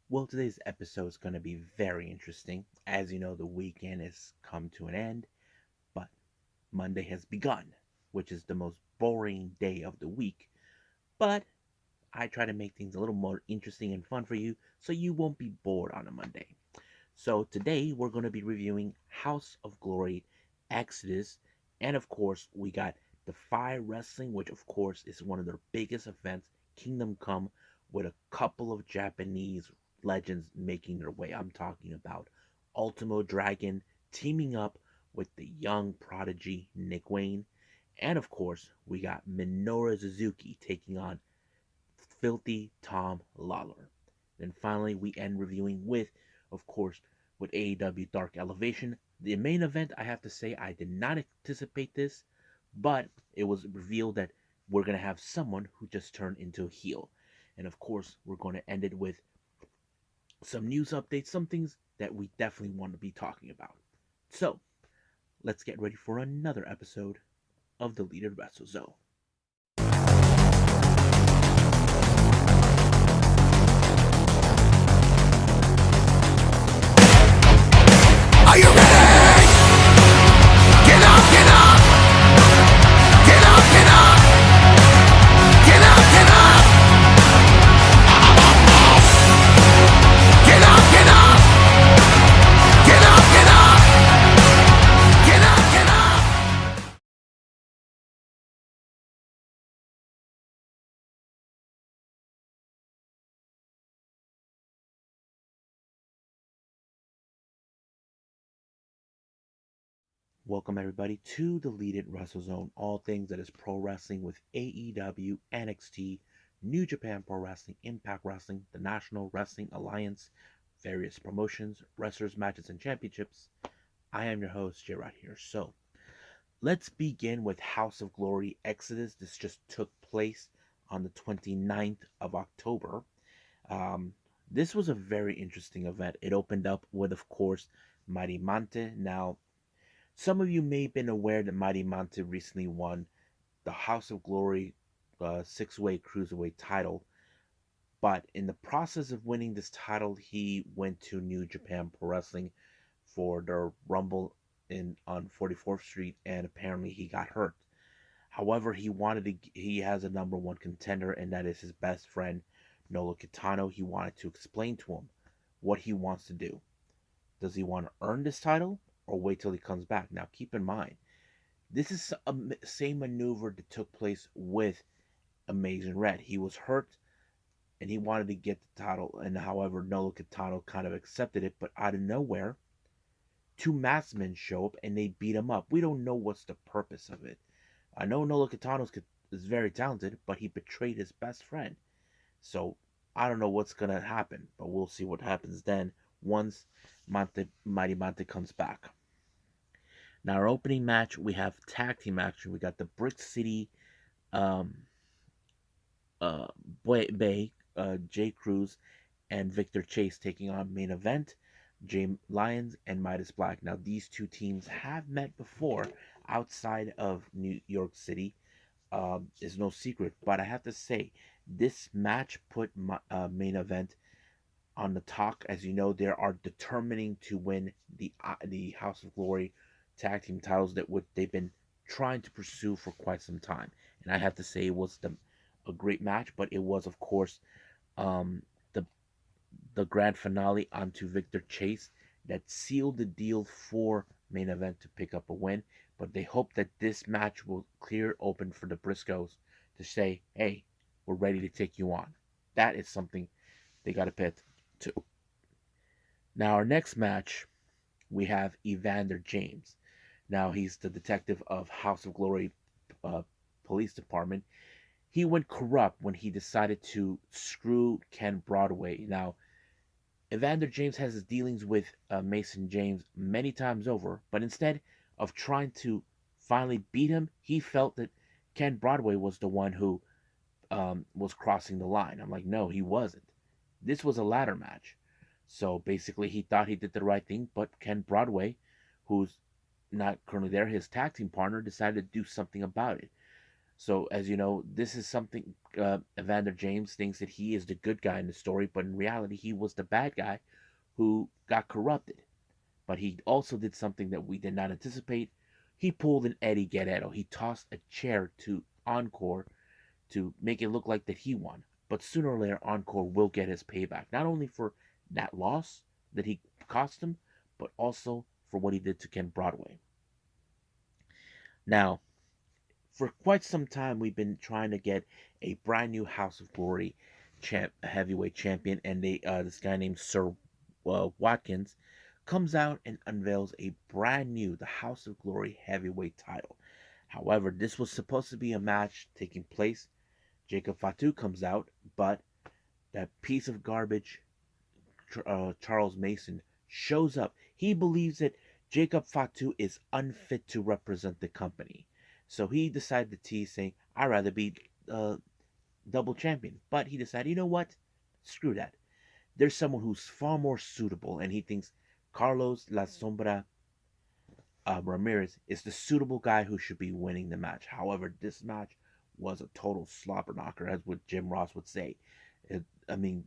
Well, today's episode is going to be very interesting. As you know, the weekend has come to an end, but Monday has begun, which is the most boring day of the week. But I try to make things a little more interesting and fun for you so you won't be bored on a Monday. So today we're going to be reviewing House of Glory, Exodus, and of course, we got DEFY Wrestling, which of course is one of their biggest events, Kingdom Come, with a couple of Japanese legends making their way. I'm talking about Ultimo Dragon teaming up with the young prodigy Nick Wayne. And of course, we got Minoru Suzuki taking on Filthy Tom Lawlor. Then finally, we end reviewing with, of course, with AEW Dark Elevation. The main event, I have to say, I did not anticipate this, but it was revealed that we're going to have someone who just turned into a heel. And of course, we're going to end it with some news updates, some things that we definitely want to be talking about. So, let's get ready for another episode of the Leader Wrestle Zone. Are you ready? Get up, get up! Get up, get up! Get up, get up! Get up, get up! Get up, get up! Get up, get up! Welcome everybody to the Lead It Wrestle Zone, all things that is pro wrestling with AEW, NXT, New Japan Pro Wrestling, Impact Wrestling, the National Wrestling Alliance, various promotions, wrestlers, matches, and championships. I am your host, Jay right here. So let's begin with House of Glory Exodus. This just took place on the 29th of October. Um, this was a very interesting event. It opened up with, of course, Mighty Mante. Now, some of you may have been aware that Mighty Mante recently won the House of Glory six-way cruiserweight title, but in the process of winning this title, he went to New Japan Pro Wrestling for their Rumble in on 44th Street, and apparently he got hurt. However, he has a number one contender, and that is his best friend Nolo Kitano. He wanted to explain to him what he wants to do. Does he want to earn this title or wait till he comes back? Now, keep in mind, this is a same maneuver that took place with Amazing Red. He was hurt and he wanted to get the title, and however, Nolo Kitano kind of accepted it, but out of nowhere, two masked men show up and they beat him up. We don't know what's the purpose of it. I know Nolo Kitano is very talented, but he betrayed his best friend. So I don't know what's gonna happen, but we'll see what happens then once Mighty Mante comes back. Now our opening match, we have tag team action. We got the Brick City um, uh, Bay, Jay Cruz and Victor Chase taking on main event, Jay Lyons and Midas Black. Now these two teams have met before outside of New York City. Is no secret, but I have to say this match put my main event on the talk. As you know, they are determining to win the House of Glory tag team titles that what they've been trying to pursue for quite some time. And I have to say it was a great match, but it was of course um, the grand finale onto Victor Chase that sealed the deal for main event to pick up a win. But they hope that this match will clear open for the Briscoes to say, hey, we're ready to take you on. That is something they got to pay to. Now, our next match, we have Evander James. Now, he's the detective of House of Glory uh, Police Department. He went corrupt when he decided to screw Ken Broadway. Now, Evander James has his dealings with Mason James many times over, but instead of trying to finally beat him, he felt that Ken Broadway was the one who was crossing the line. I'm like, no, he wasn't. This was a ladder match. So basically, he thought he did the right thing, but Ken Broadway, who's not currently there, his tag team partner, decided to do something about it. So, as you know, this is something Evander James thinks that he is the good guy in the story, but in reality, he was the bad guy who got corrupted. But he also did something that we did not anticipate. He pulled an Eddie Guerrero. He tossed a chair to Encore to make it look like that he won. But sooner or later, Encore will get his payback, not only for that loss that he cost him, but also for what he did to Ken Broadway. Now, for quite some time, we've been trying to get a brand new House of Glory heavyweight champion, and this guy named Sir Watkins comes out and unveils a brand new the House of Glory heavyweight title. However, this was supposed to be a match taking place. Jacob Fatu comes out, but that piece of garbage, Charles Mason, shows up. He believes that Jacob Fatu is unfit to represent the company. So he decided to tease, saying, I'd rather be double champion. But he decided, you know what? Screw that. There's someone who's far more suitable, and he thinks Carlos La Sombra Ramirez is the suitable guy who should be winning the match. However, this match was a total slobber knocker, as what Jim Ross would say. I mean,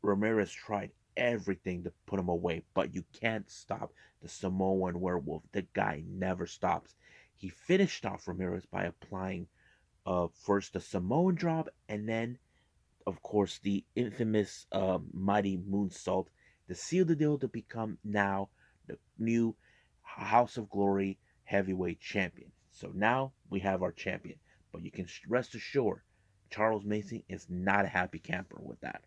Ramirez tried everything to put him away, but you can't stop the Samoan werewolf. The guy never stops. He finished off Ramirez by applying first the Samoan drop, and then, of course, the infamous Mighty Moonsault to seal the deal to become now the new House of Glory heavyweight champion. So now we have our champion, but you can rest assured Charles Mason is not a happy camper with that.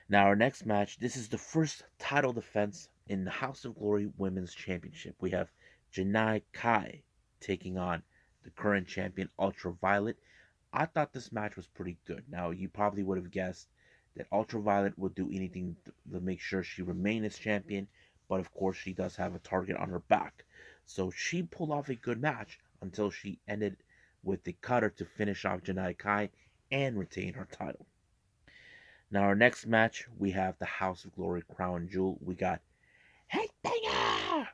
Now, our next match, this is the first title defense in the House of Glory Women's Championship. We have Janai Kai taking on the current champion, Ultraviolet. I thought this match was pretty good. Now, you probably would have guessed that Ultraviolet would do anything to make sure she remained as champion, but of course, she does have a target on her back. So she pulled off a good match until she ended with the cutter to finish off Janai Kai and retain her title. Now, our next match, we have the House of Glory Crown Jewel. We got Headbanger!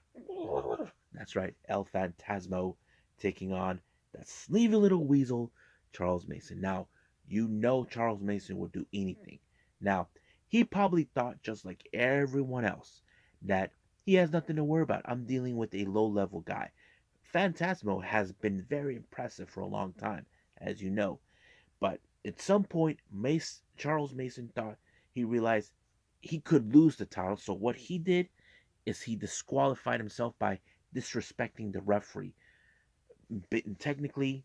That's right, El Phantasmo taking on that sleepy little weasel, Charles Mason. Now, you know Charles Mason would do anything. Now, he probably thought, just like everyone else, that he has nothing to worry about. I'm dealing with a low level guy. Phantasmo has been very impressive for a long time, as you know. But at some point, Charles Mason thought he realized he could lose the title. So what he did is he disqualified himself by disrespecting the referee. Technically,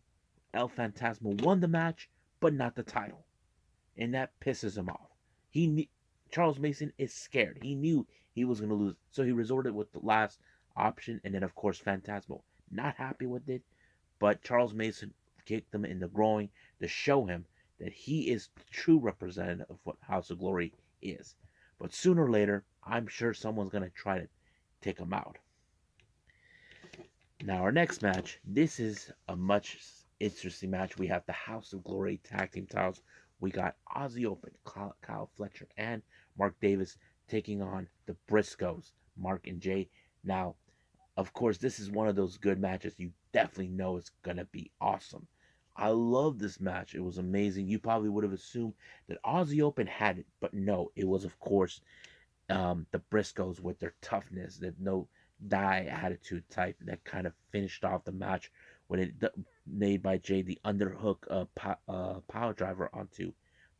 El Phantasmo won the match, but not the title, and that pisses him off. Charles Mason is scared. He knew he was going to lose, so he resorted with the last option, and then of course Phantasmo not happy with it, but Charles Mason kicked him in the groin to show him that he is the true representative of what House of Glory is. But sooner or later, I'm sure someone's going to try to take him out. Now, our next match, this is a much interesting match. We have the House of Glory tag team titles. We got Aussie Open, Kyle Fletcher, and Mark Davis taking on the Briscoes, Mark and Jay. Now, of course, this is one of those good matches you definitely know is going to be awesome. I love this match. It was amazing. You probably would have assumed that Aussie Open had it, but no, it was, of course, the Briscoes with their toughness, that no die attitude type that kind of finished off the match when it made by Jay the underhook power driver onto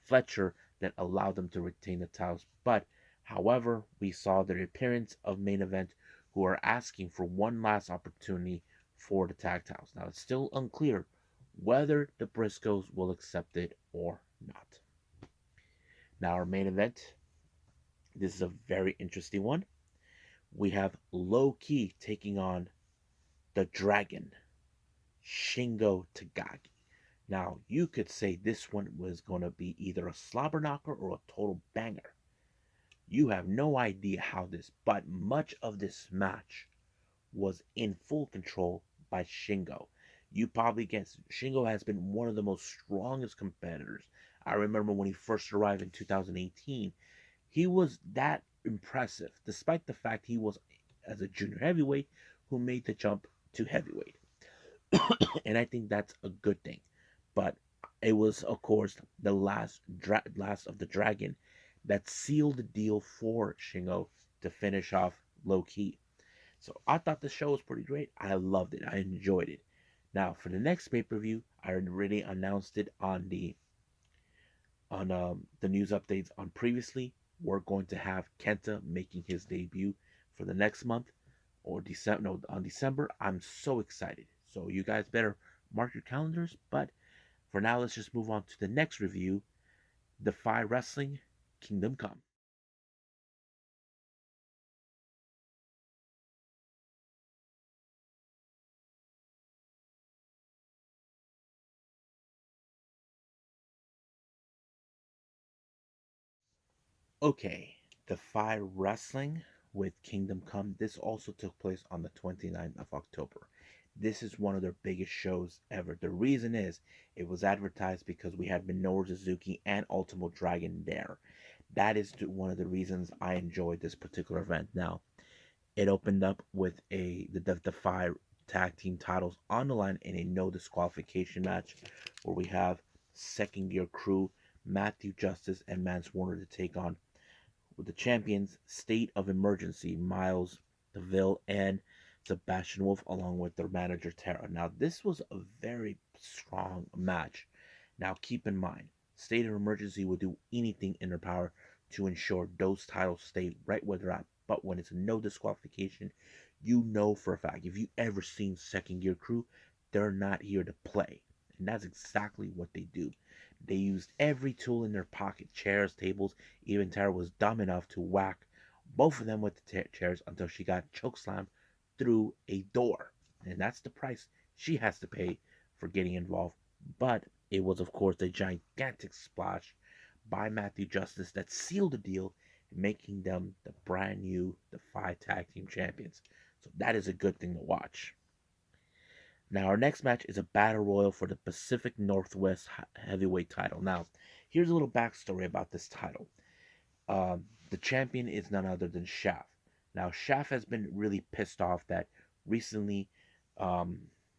Fletcher that allowed them to retain the titles. But however, we saw the appearance of main event who are asking for one last opportunity for the tag titles. Now it's still unclear whether the Briscoes will accept it or not. Now our main event, this is a very interesting one. We have Low Key taking on the Dragon, Shingo Takagi. Now, you could say this one was going to be either a slobber knocker or a total banger. You have no idea how this, but much of this match was in full control by Shingo. You probably guess Shingo has been one of the most strongest competitors. I remember when he first arrived in 2018, he was that impressive, despite the fact he was as a junior heavyweight who made the jump to heavyweight. and I think that's a good thing. But it was, of course, the last of the dragon that sealed the deal for Shingo to finish off Low Key. So I thought the show was pretty great. I loved it. I enjoyed it. Now for the next pay per view, I already announced it on the news updates on previously. We're going to have Kenta making his debut for the next month or December. No, on December. I'm so excited. So you guys better mark your calendars. But for now, let's just move on to the next review. DEFY Wrestling, Kingdom Come. Okay, DEFY Wrestling with Kingdom Come. This also took place on the 29th of October. This is one of their biggest shows ever. The reason is it was advertised because we had Minoru Suzuki and Ultimo Dragon there. That is one of the reasons I enjoyed this particular event. Now, it opened up with the tag team titles on the line in a no disqualification match where we have second gear crew Matthew Justice and Mance Warner to take on with the champions State of Emergency, Miles DeVille and Sebastian Wolf, along with their manager Tara. Now, this was a very strong match. Now, keep in mind, State of Emergency will do anything in their power to ensure those titles stay right where they're at. But when it's a no disqualification, you know for a fact, if you ever seen Second Gear Crew, they're not here to play. And that's exactly what they do. They used every tool in their pocket, chairs, tables. Even Tara was dumb enough to whack both of them with the chairs until she got chokeslammed through a door. And that's the price she has to pay for getting involved. But it was, of course, a gigantic splash by Matthew Justice that sealed the deal, making them the brand new DEFY Tag Team Champions. So that is a good thing to watch. Now, our next match is a battle royal for the Pacific Northwest Heavyweight title. Now, here's a little backstory about this title. The champion is none other than Shaft. Now, Shaft has been really pissed off that recently,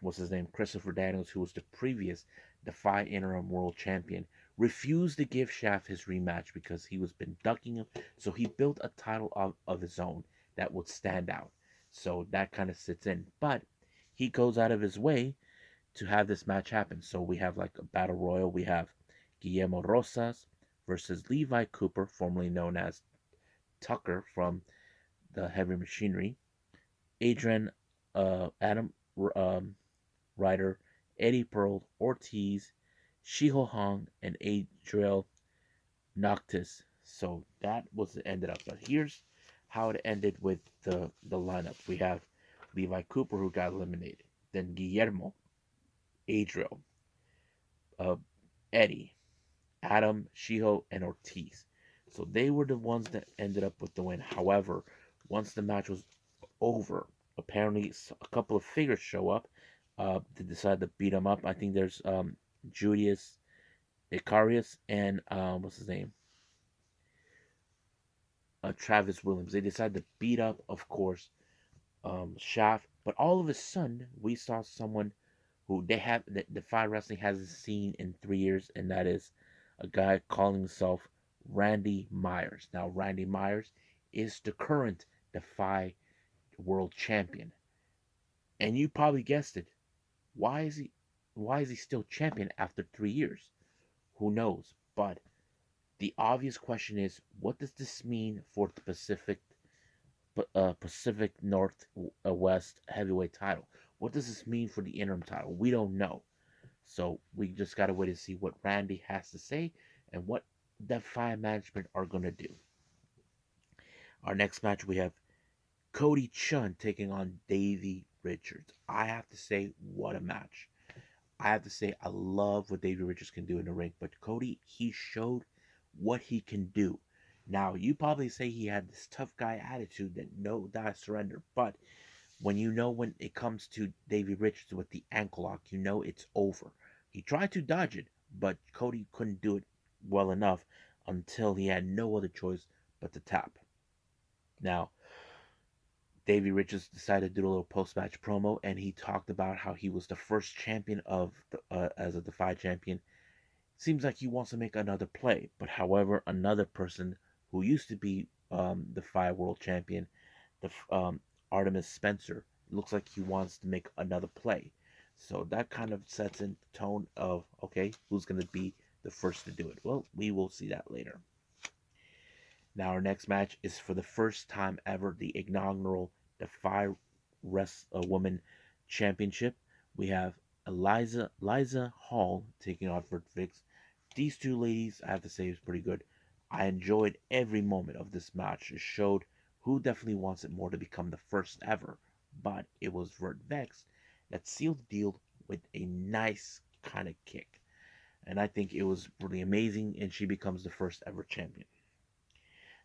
what's his name, Christopher Daniels, who was the previous DEFY Interim World Champion, refused to give Shaft his rematch because he was been ducking him. So he built a title of his own that would stand out. So that kind of sits in. But he goes out of his way to have this match happen. So we have like a battle royal. We have Guillermo Rosas versus Levi Cooper, formerly known as Tucker from the Heavy Machinery, Adrian Adam Ryder, Eddie Pearl, Ortiz, Shiho Hong, and Adriel Noctis. So that was the ended up. But here's how it ended with the lineup. We have Levi Cooper who got eliminated. Then Guillermo, Adriel, uh, Eddie, Adam, Shiho, and Ortiz. So they were the ones that ended up with the win. However, once the match was over, apparently a couple of figures show up to decide to beat them up. I think there's Julius Icarius and what's his name? Travis Williams. They decided to beat up, of course, Shaft. But all of a sudden, we saw someone who they have that DEFY Wrestling hasn't seen in 3 years, and that is a guy calling himself Randy Myers. Now, Randy Myers is the current DEFY World Champion, and you probably guessed it. Why is he? Why is he still champion after 3 years? Who knows? But the obvious question is, what does this mean for the Pacific Northwest heavyweight title? What does this mean for the interim title? We don't know. So we just gotta wait to see what Randy has to say and what DEFY management are gonna do. Our next match we have Cody Chun taking on Davey Richards. I have to say, what a match. I have to say, I love what Davey Richards can do in the ring, but Cody, he showed what he can do. Now, you probably say he had this tough guy attitude that no die surrender, but when it comes to Davey Richards with the ankle lock, you know it's over. He tried to dodge it, but Cody couldn't do it well enough until he had no other choice but to tap. Now, Davey Richards decided to do a little post-match promo, and he talked about how he was the first champion as a DEFY champion. Seems like he wants to make another play, but however, another person who used to be DEFY World Champion, the Artemis Spencer, looks like he wants to make another play. So that kind of sets in the tone of, okay, who's going to be the first to do it? Well, we will see that later. Now our next match is for the first time ever the inaugural DEFY Woman Championship. We have Liza Hall taking on Vert Vix. These two ladies, I have to say, is pretty good. I enjoyed every moment of this match. It showed who definitely wants it more to become the first ever, but it was Vert Vex that sealed the deal with a nice kind of kick. And I think it was really amazing, and she becomes the first ever champion.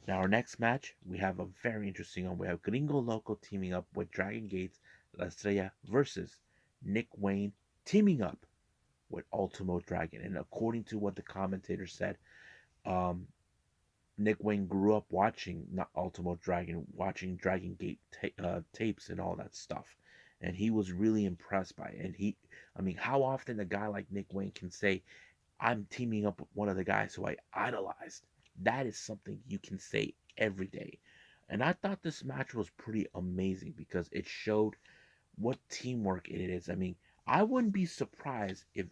Now, our next match, we have a very interesting one. We have Gringo Loco teaming up with Dragon Gates La Estrella versus Nick Wayne teaming up with Ultimo Dragon. And according to what the commentator said, um, Nick Wayne grew up watching not Ultimo Dragon, watching Dragon Gate tapes and all that stuff. And he was really impressed by it. And I mean, how often a guy like Nick Wayne can say, I'm teaming up with one of the guys who I idolized? That is something you can say every day. And I thought this match was pretty amazing because it showed what teamwork it is. I mean, I wouldn't be surprised if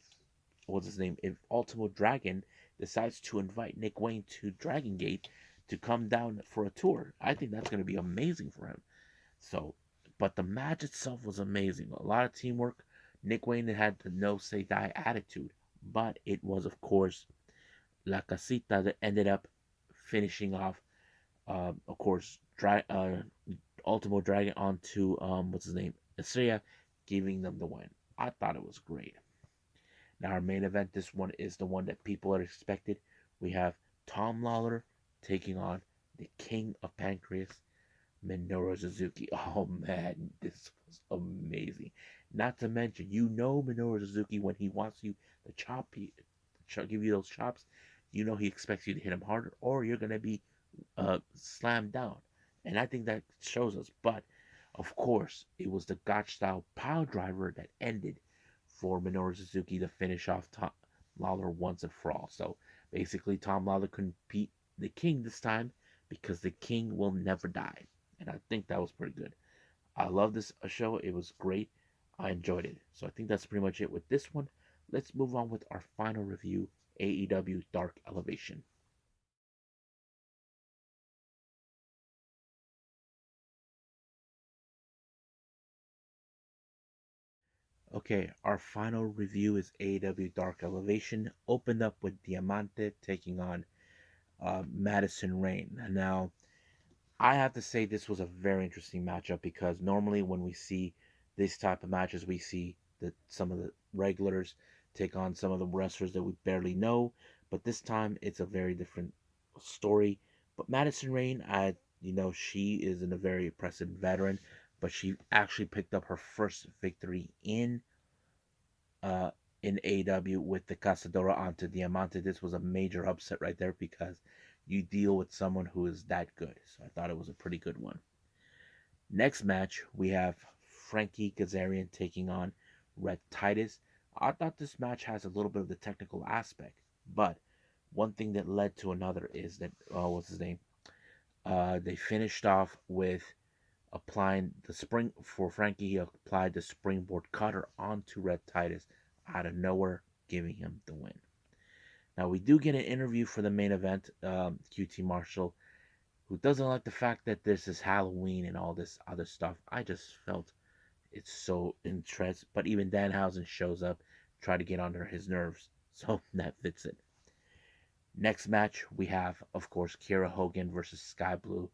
what's his name, if Ultimo Dragon decides to invite Nick Wayne to Dragon Gate to come down for a tour. I think that's going to be amazing for him. So, but the match itself was amazing. A lot of teamwork. Nick Wayne had the no say die attitude, but it was, of course, La Casita that ended up finishing off, of course, Ultimo Dragon onto, what's his name, Estrella, giving them the win. I thought it was great. Now, our main event, this one is the one that people are expected. We have Tom Lawlor taking on the King of Pancreas, Minoru Suzuki. Oh man, this was amazing. Not to mention, Minoru Suzuki when he wants you to give you those chops, he expects you to hit him harder, or you're gonna be slammed down. And I think that shows us. But of course, it was the Gotch style pile driver that ended for Minoru Suzuki to finish off Tom Lawlor once and for all. So basically, Tom Lawlor couldn't beat the King this time because the King will never die. And I think that was pretty good. I love this show. It was great. I enjoyed it. So I think that's pretty much it with this one. Let's move on with our final review, AEW Dark Elevation. Okay, our final review is AEW Dark Elevation. Opened up with Diamante taking on Madison Rain. Now, I have to say this was a very interesting matchup because normally when we see this type of matches, we see that some of the regulars take on some of the wrestlers that we barely know. But this time it's a very different story. But Madison Rain, she is a very impressive veteran, but she actually picked up her first victory uh, in AEW with the Casadora onto Diamante. This was a major upset right there because you deal with someone who is that good. So I thought it was a pretty good one. Next match, we have Frankie Kazarian taking on Red Titus. I thought this match has a little bit of the technical aspect, but one thing that led to another is that, what's his name? They finished off with applying the spring for Frankie. He applied the springboard cutter onto Red Titus out of nowhere, giving him the win. Now we do get an interview for the main event. QT Marshall, who doesn't like the fact that this is Halloween and all this other stuff. I just felt it's so interesting. But even Danhausen shows up, try to get under his nerves. So that fits it. Next match we have, of course, Kiera Hogan versus Sky Blue.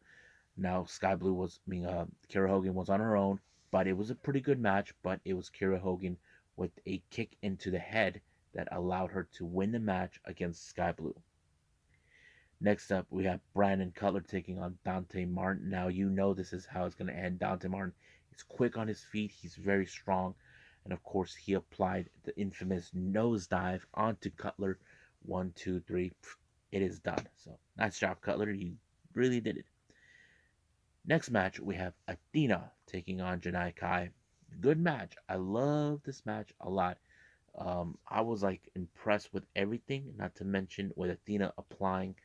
Now, Sky Blue Kiera Hogan was on her own, but it was a pretty good match. But it was Kiera Hogan with a kick into the head that allowed her to win the match against Sky Blue. Next up, we have Brandon Cutler taking on Dante Martin. Now, this is how it's going to end. Dante Martin is quick on his feet, he's very strong, and of course, he applied the infamous nosedive onto Cutler. 1, 2, 3, it is done. So, nice job, Cutler. You really did it. Next match, we have Athena taking on Janai Kai. Good match. I love this match a lot. I was like impressed with everything, not to mention with Athena applying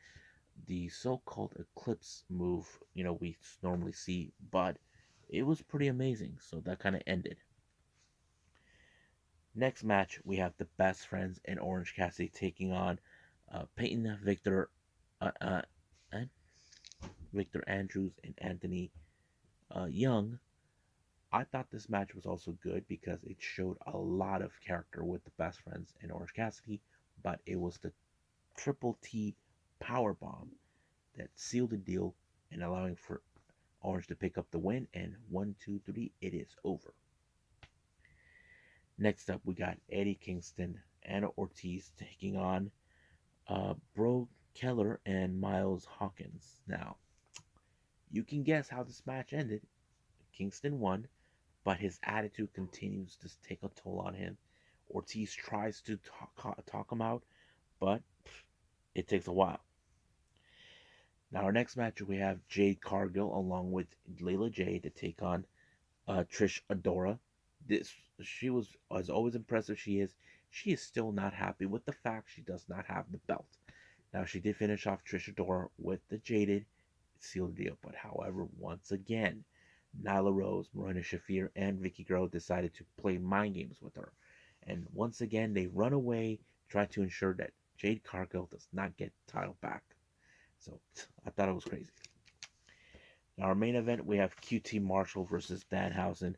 the so-called eclipse move, we normally see, but it was pretty amazing. So that kind of ended. Next match, we have the Best Friends and Orange Cassidy taking on Peyton, uh, uh, Victor Andrews, and Anthony Young. I thought this match was also good because it showed a lot of character with the Best Friends and Orange Cassidy, but it was the Triple T power bomb that sealed the deal and allowing for Orange to pick up the win. And 1, 2, 3, it is over. Next up, we got Eddie Kingston, Anna Ortiz taking on Bro Keller and Miles Hawkins. Now, you can guess how this match ended. Kingston won, but his attitude continues to take a toll on him. Ortiz tries to talk him out, but it takes a while. Now, our next match, we have Jade Cargill along with Layla J to take on Trish Adora. This she was as always impressive she is. She is still not happy with the fact she does not have the belt. Now she did finish off Trish Adora with the Jaded sealed deal, but however, once again, Nyla Rose, Marina Shafir, and Vicky Guerrero decided to play mind games with her. And once again, they run away, try to ensure that Jade Cargill does not get the title back. So I thought it was crazy. Now, our main event, we have QT Marshall versus Danhausen.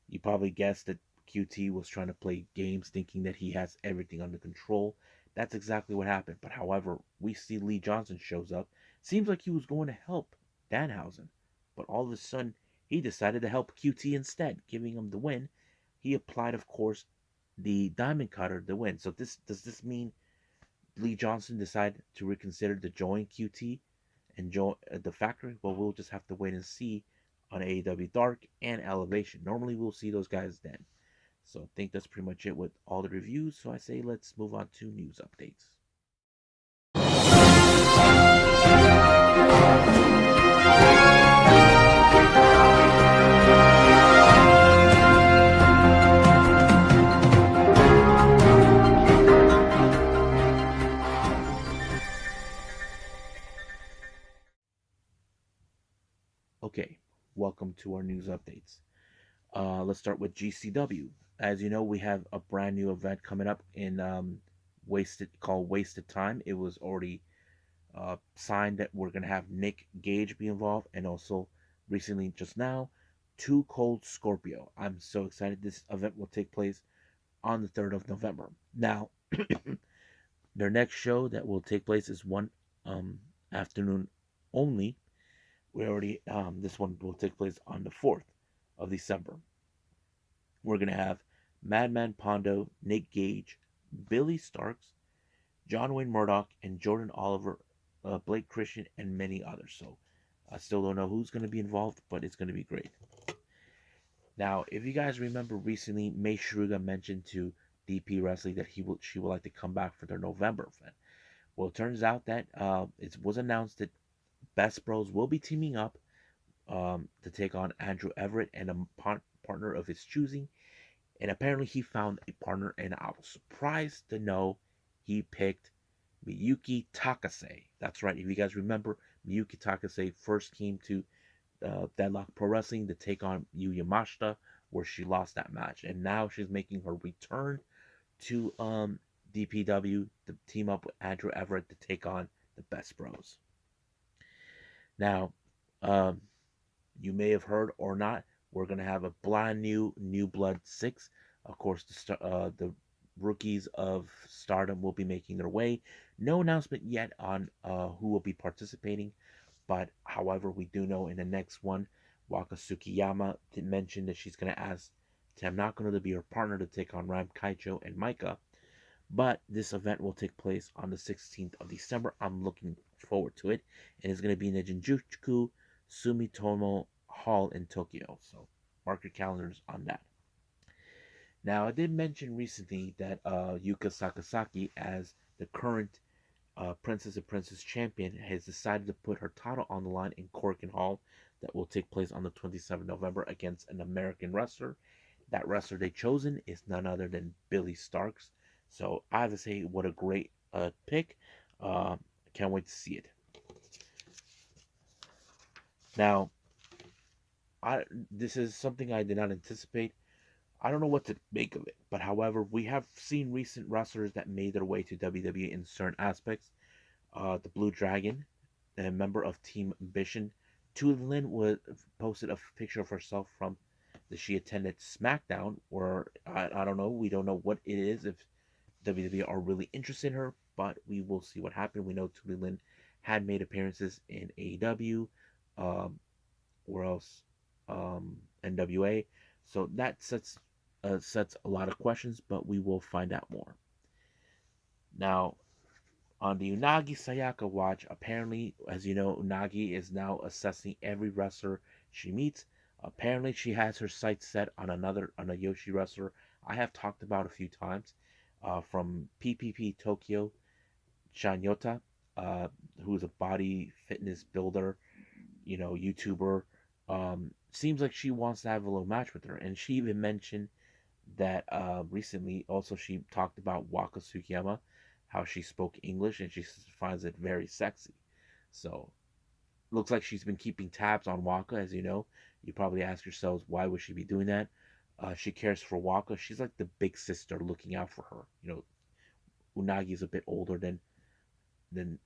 You probably guessed that QT was trying to play games thinking that he has everything under control. That's exactly what happened. But however, we see Lee Johnson shows up. Seems like he was going to help Danhausen. But all of a sudden, he decided to help QT instead, giving him the win. He applied, of course, the Diamond Cutter to win. So does this mean Lee Johnson decided to reconsider to join QT and join the factory? Well, we'll just have to wait and see on AEW Dark and Elevation. Normally, we'll see those guys then. So I think that's pretty much it with all the reviews. So I say let's move on to news updates. Okay, welcome to our news updates. Let's start with GCW. As you know, we have a brand new event coming up in Wasted Time. It was already signed that we're gonna have Nick Gage be involved, and also recently, just now, Too Cold Scorpio. I'm so excited. This event will take place on the 3rd of November. Now, their next show that will take place is one afternoon only. We already this one will take place on the 4th of December. We're gonna have Madman Pondo, Nick Gage, Billy Starks, John Wayne Murdoch, and Jordan Oliver, Blake Christian, and many others. So I still don't know who's going to be involved, but it's going to be great. Now, if you guys remember recently, May Shruga mentioned to DP Wrestling that she would like to come back for their November event. Well, it turns out that it was announced that Best Bros will be teaming up to take on Andrew Everett and a partner of his choosing. And apparently he found a partner, and I was surprised to know he picked Miyuki Takase. That's right. If you guys remember, Miyuki Takase first came to Deadlock Pro Wrestling to take on Yu Yamashita, where she lost that match. And now she's making her return to DPW to team up with Andrew Everett to take on the Best Bros. Now, um, you may have heard or not, we're going to have a brand New Blood 6. Of course, the rookies of Stardom will be making their way. No announcement yet on who will be participating, but however, we do know in the next one, Waka Tsukiyama did mention that she's going to ask Tam Nakano to be her partner to take on Ram Kaicho and Maika. But this event will take place on the 16th of December. I'm looking forward to it. And it's going to be in the Jinjuku Sumitomo Hall in Tokyo. So mark your calendars on that. Now, I did mention recently that Yuka Sakazaki, as the current Princess and Princess champion, has decided to put her title on the line in Korakuen Hall that will take place on the 27th of November against an American wrestler. That wrestler they chosen is none other than Billy Starks. So I have to say, what a great pick. Can't wait to see it. Now, this is something I did not anticipate. I don't know what to make of it, but however, we have seen recent wrestlers that made their way to WWE in certain aspects. The Blue Dragon, a member of Team Ambition, Lynn was posted a picture of herself from that she attended SmackDown, or I don't know. We don't know what it is if WWE are really interested in her, but we will see what happens. We know Tootie Lynn had made appearances in AEW, um, where else, NWA. So that sets a lot of questions, but we will find out more. Now, on the Unagi Sayaka watch, apparently, as you know, Unagi is now assessing every wrestler she meets. Apparently, she has her sights set on a Yoshi wrestler I have talked about a few times, from PPP Tokyo, Shanyota, uh, who's a body fitness builder, YouTuber. Seems like she wants to have a little match with her, and she even mentioned that recently also she talked about Waka Tsukiyama, how she spoke English and she finds it very sexy. So looks like she's been keeping tabs on Waka, as you know. You probably ask yourselves why would she be doing that? She cares for Waka. She's like the big sister looking out for her. Unagi is a bit older than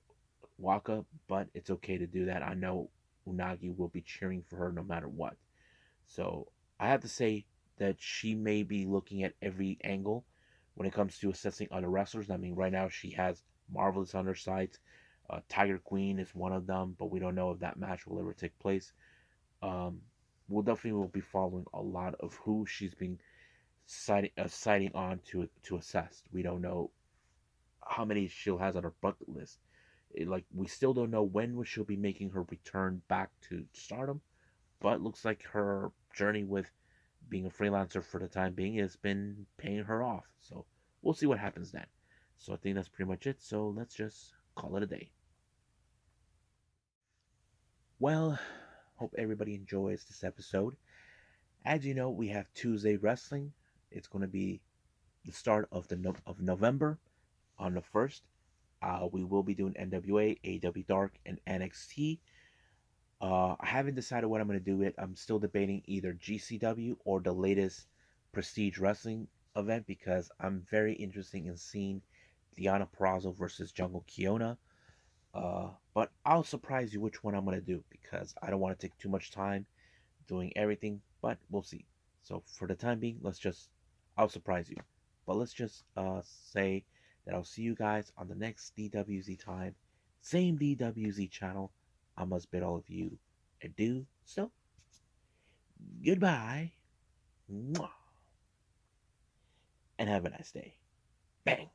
Waka, but it's okay to do that. I know Unagi will be cheering for her no matter what. So I have to say that she may be looking at every angle when it comes to assessing other wrestlers. I mean, right now she has Marvelous on her sides. Tiger Queen is one of them, but we don't know if that match will ever take place. Um, we'll definitely will be following a lot of who she's been citing on to assess. We don't know how many she'll has on her bucket list. Like we still don't know when she'll be making her return back to Stardom, but looks like her journey with being a freelancer for the time being has been paying her off. So we'll see what happens then. So I think that's pretty much it. So let's just call it a day. Well, hope everybody enjoys this episode. As you know, we have Tuesday wrestling. It's going to be the start of of November on the first. We will be doing NWA, AEW Dark, and NXT. I haven't decided what I'm going to do yet. I'm still debating either GCW or the latest Prestige Wrestling event because I'm very interested in seeing Diana Perrazzo versus Jungle Kiona. But I'll surprise you which one I'm going to do because I don't want to take too much time doing everything, but we'll see. So for the time being, I'll surprise you. But let's just say that I'll see you guys on the next DWZ time. Same DWZ channel. I must bid all of you adieu. So, goodbye. Mwah, and have a nice day. Bang.